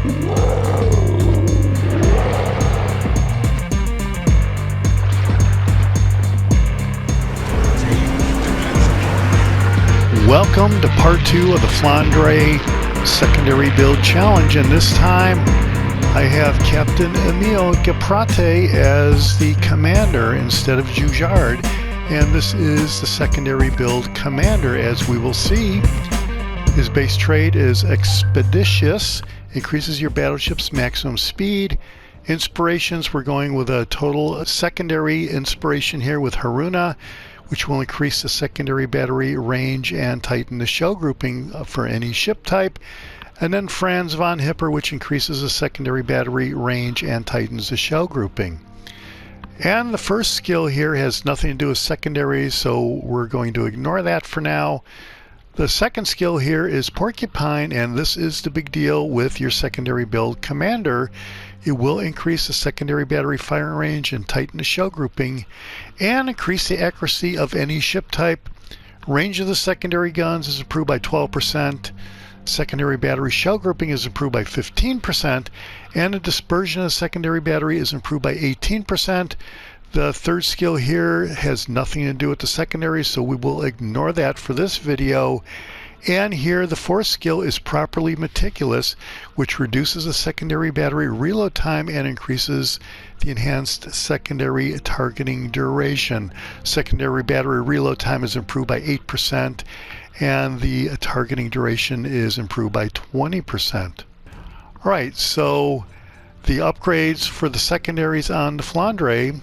Welcome to part 2 of the Flandre Secondary Build Challenge, and this time I have Captain Emile Guepratte as the commander instead of the-jaguar, and this is the Secondary Build Commander. As we will see, his base trait is Expeditious, increases your battleship's maximum speed. Inspirations, we're going with a total secondary inspiration here with Haruna, which will increase the secondary battery range and tighten the shell grouping for any ship type. And then Flandre Hipper, which increases the secondary battery range and tightens the shell grouping. And the first skill here has nothing to do with secondaries, so we're going to ignore that for now. The second skill here is Porcupine, and this is the big deal with your secondary build commander. It will increase the secondary battery firing range and tighten the shell grouping and increase the accuracy of any ship type. Range of the secondary guns is improved by 12%. Secondary battery shell grouping is improved by 15%, and the dispersion of the secondary battery is improved by 18%. The third skill here has nothing to do with the secondary, so we will ignore that for this video. And here the fourth skill is Properly Meticulous, which reduces the secondary battery reload time and increases the enhanced secondary targeting duration. Secondary battery reload time is improved by 8%, and the targeting duration is improved by 20%. All right, so the upgrades for the secondaries on the Flandre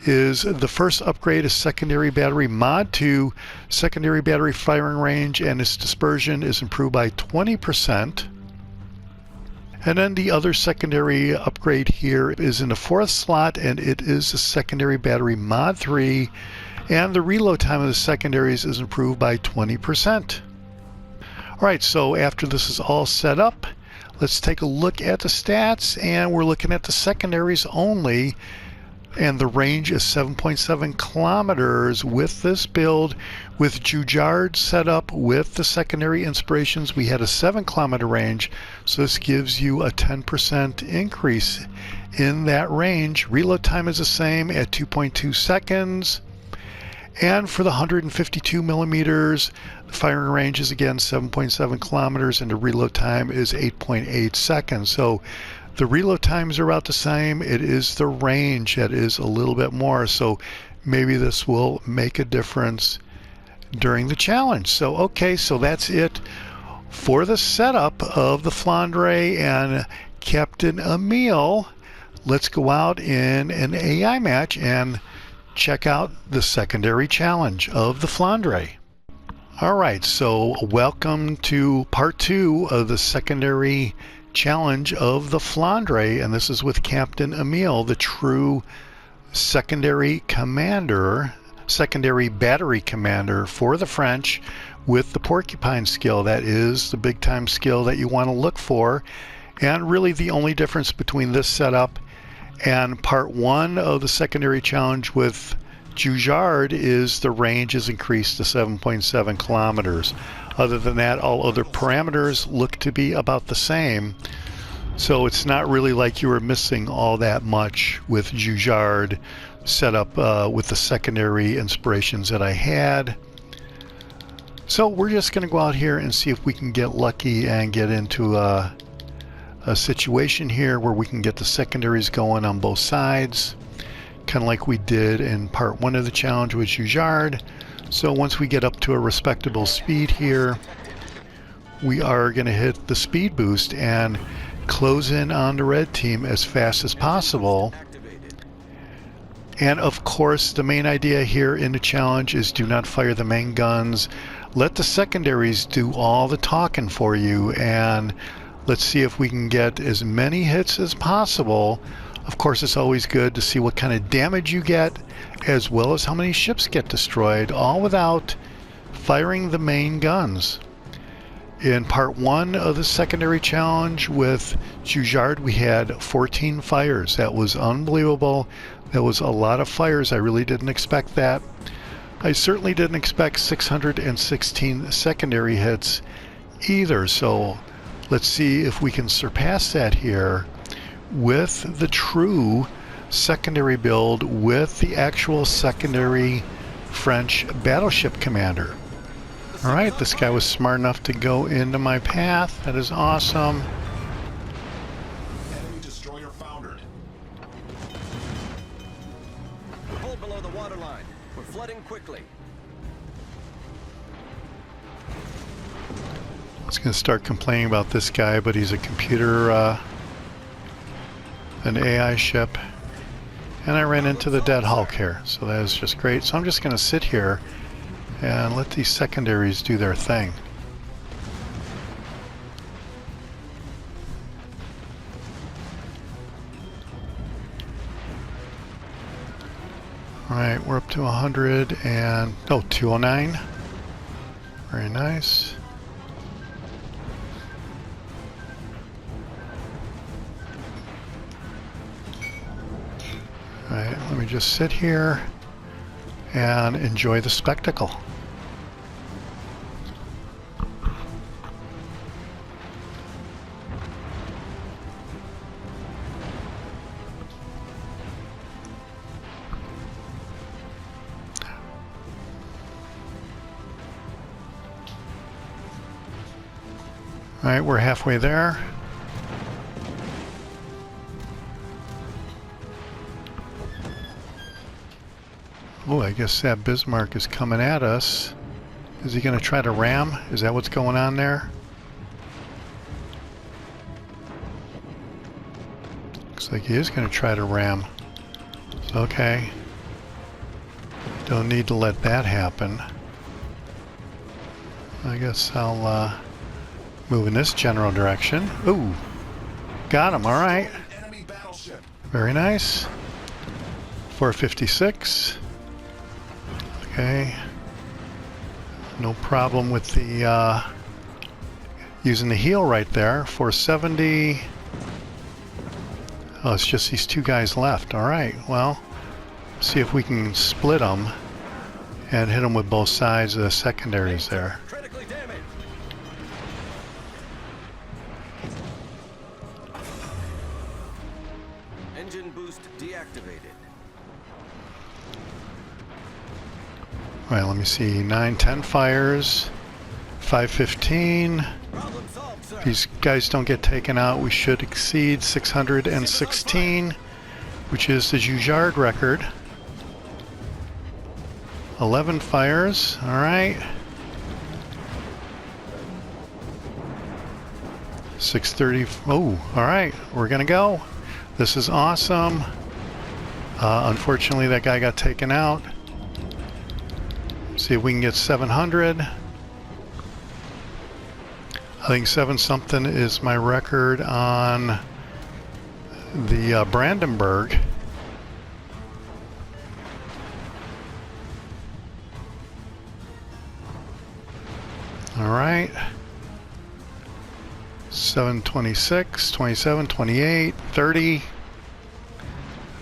is the first upgrade is Secondary Battery Mod 2. Secondary battery firing range and its dispersion is improved by 20%. And then the other secondary upgrade here is in the fourth slot, and it is the Secondary Battery Mod 3. And the reload time of the secondaries is improved by 20%. Alright, so after this is all set up, let's take a look at the stats, and we're looking at the secondaries only. And the range is 7.7 kilometers with this build. With the-jaguar set up with the secondary inspirations, we had a 7-kilometer range, so this gives you a 10% increase in that range. Reload time is the same at 2.2 seconds. And for the 152 millimeters, the firing range is again 7.7 kilometers, and the reload time is 8.8 seconds. So the reload times are about the same. It is the range that is a little bit more, so maybe this will make a difference during the challenge. So okay, so that's it for the setup of the Flandre and Captain Emile. Let's go out in an AI match and check out the secondary challenge of the Flandre. Alright, so welcome to part 2 of the secondary challenge of the Flandre, and this is with Captain Emile, the true secondary commander, secondary battery commander for the French, with the Porcupine skill. That is the big time skill that you want to look for, and really the only difference between this setup and part 1 of the secondary challenge with the-jaguar is the range is increased to 7.7 kilometers. Other than that, all other parameters look to be about the same. So it's not really like you were missing all that much with the-jaguar set up with the secondary inspirations that I had. So we're just going to go out here and see if we can get lucky and get into a situation here where we can get the secondaries going on both sides, kind of like we did in part 1 of the challenge with the-jaguar. So once we get up to a respectable speed here, we are going to hit the speed boost and close in on the red team as fast as possible. And of course, the main idea here in the challenge is do not fire the main guns. Let the secondaries do all the talking for you, and let's see if we can get as many hits as possible. Of course, it's always good to see what kind of damage you get, as well as how many ships get destroyed, all without firing the main guns. In part 1 of the secondary challenge with the-jaguar, we had 14 fires. That was unbelievable. That was a lot of fires. I really didn't expect that. I certainly didn't expect 616 secondary hits either. So Let's see if we can surpass that here with the true secondary build with the actual secondary French battleship commander. All right, this guy was smart enough to go into my path. That is awesome. Enemy destroyer foundered. Hold below the waterline. We're flooding quickly. I was going to start complaining about this guy, but he's a computer, an AI ship. And I ran into the dead Hulk here, so that is just great. So I'm just going to sit here and let these secondaries do their thing. Alright, we're up to 100 and... oh, 209. Very nice. Alright, let me just sit here and enjoy the spectacle. Alright, we're halfway there. Oh, I guess that Bismarck is coming at us. Is he going to try to ram? Is that what's going on there? Looks like he is going to try to ram. Okay. Don't need to let that happen. I guess I'll move in this general direction. Ooh, got him. All right. Enemy battleship. Very nice. 456. Okay. No problem with the using the heel right there. 470. Oh, it's just these two guys left. All right. Well, see if we can split them and hit them with both sides of the secondaries there. Critically damaged. Engine boost deactivated. All right, let me see. 9, 10 fires. 515. Problem solved, sir. These guys don't get taken out. We should exceed 616, which is the Jaguar record. 11 fires. All right. 630. Oh, all right. We're going to go. This is awesome. Unfortunately, that guy got taken out. See if we can get 700. I think 7 something is my record on the Brandenburg. All right. 726, 27, 28, 30.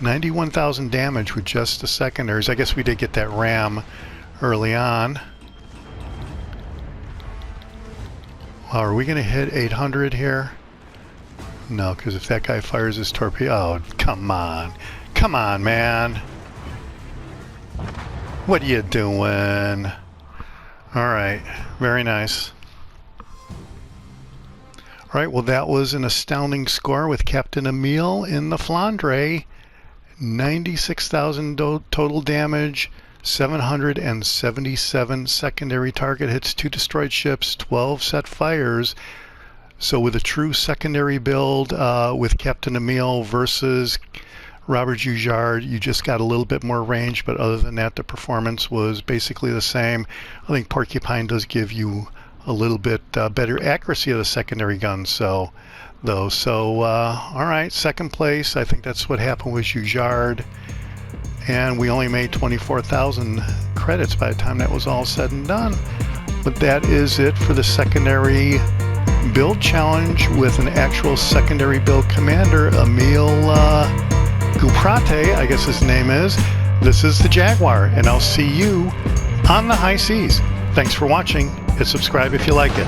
91,000 damage with just the secondaries. I guess we did get that ram early on. Wow, are we going to hit 800 here? No, because if that guy fires his torpedo... oh, come on. Come on, man. What are you doing? Alright, very nice. Alright, well that was an astounding score with Captain Emile in the Flandre. 96,000 total damage. 777 secondary target hits, 2 destroyed ships, 12 set fires. So with a true secondary build with Captain Emile versus Robert Jaguar, you just got a little bit more range, but other than that, the performance was basically the same. I think Porcupine does give you a little bit better accuracy of the secondary guns, all right, second place. I think that's what happened with Jaguar. And we only made 24,000 credits by the time that was all said and done. But that is it for the secondary build challenge with an actual secondary build commander, Emile Guepratte, I guess his name is. This is the Jaguar, and I'll see you on the high seas. Thanks for watching, and subscribe if you like it.